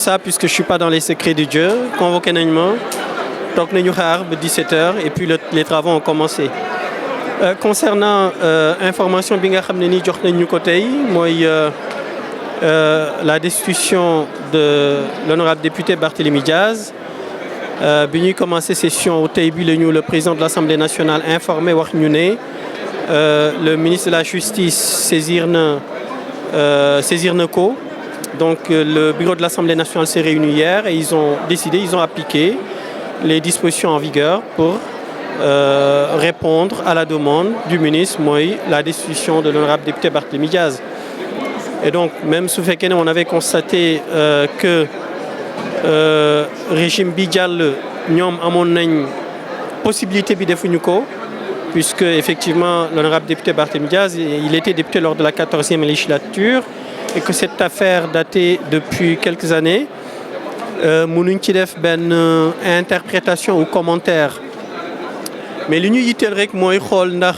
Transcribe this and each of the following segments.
Ça, puisque je ne suis pas dans les secrets du Dieu, convoqué nañu donc nous avons 17h et puis les travaux ont commencé. Concernant information bi nga xamné ni jox nañ ko tay moy la destitution de l'honorable député Barthélémy Diaz. Bi ñuy commencé session au tay bi le président de l'Assemblée nationale informé wax ñu né le ministre de la Justice saisir na ko. Donc le bureau de l'Assemblée nationale s'est réuni hier et ils ont appliqué les dispositions en vigueur pour répondre à la demande du ministre, moi, la destitution de l'honorable député Barthélémy Diaz. Et donc, même sous Fekene, on avait constaté que régime Bidjal, nous avons une possibilité de faire puisque effectivement l'honorable député Barthélémy Diaz, il était député lors de la 14e législature et que cette affaire datait depuis quelques années. Mënuñ ci def ben interprétation ou commentaire mais li ñu yitteel rek mooy xool ndax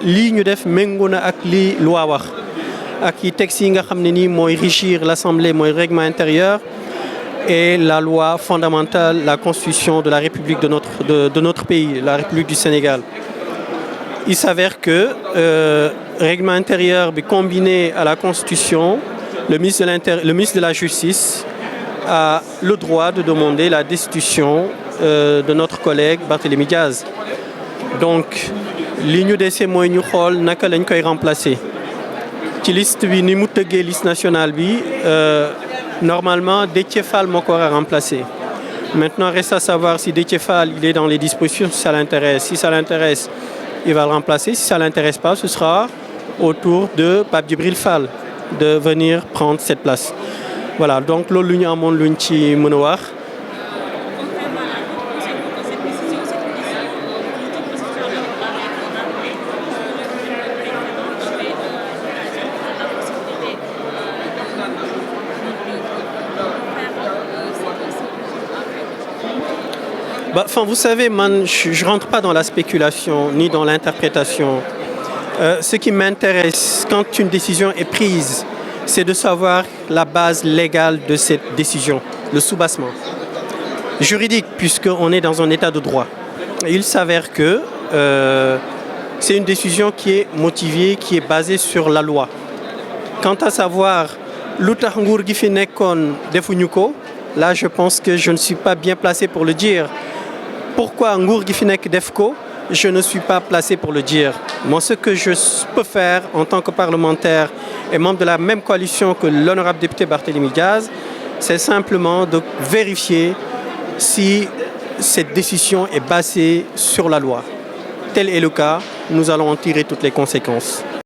lii ñu def méngoo na ak li loi wax ak yi texte yi nga xam ne nii mooy régir l'Assemblée mooy règlement intérieur et la loi fondamentale, la constitution de la République de notre pays, la République du Sénégal. Il s'avère que règlement intérieur combiné à la constitution, le ministre de la Justice a le droit de demander la destitution de notre collègue Barthélémy Diaz. Donc, li ñu dese mooy ñu xool naka lañ koy remplacer. Ci liste bi ni mu tëggee liste nationale bi normalement Déthié Fall moo ko war a remplacer. Maintenant, reste à savoir si Déthié Fall il est dans les dispositions, si ça l'intéresse. Si ça l'intéresse, il va le remplacer. Si ça ne l'intéresse pas, ce sera au tour de Pape Djibril Fall de venir prendre cette place. Voilà, donc loolu ñu amoon luñ ci mën a wax. Enfin, vous savez, je ne rentre pas dans la spéculation ni dans l'interprétation. Ce qui m'intéresse quand une décision est prise, c'est de savoir la base légale de cette décision, le soubassement. Juridique, puisqu'on est dans un état de droit. Et il s'avère que c'est une décision qui est motivée, qui est basée sur la loi. Quant à savoir l'utax nguur gi fi nekkoon defuñu ko, là je pense que je ne suis pas bien placé pour le dire. Pourquoi nguur gi fi nekk def ko? Je ne suis pas placé pour le dire. Moi, ce que je peux faire en tant que parlementaire et membre de la même coalition que l'honorable député Barthélémy Diaz, c'est simplement de vérifier si cette décision est basée sur la loi. Tel est le cas, nous allons en tirer toutes les conséquences.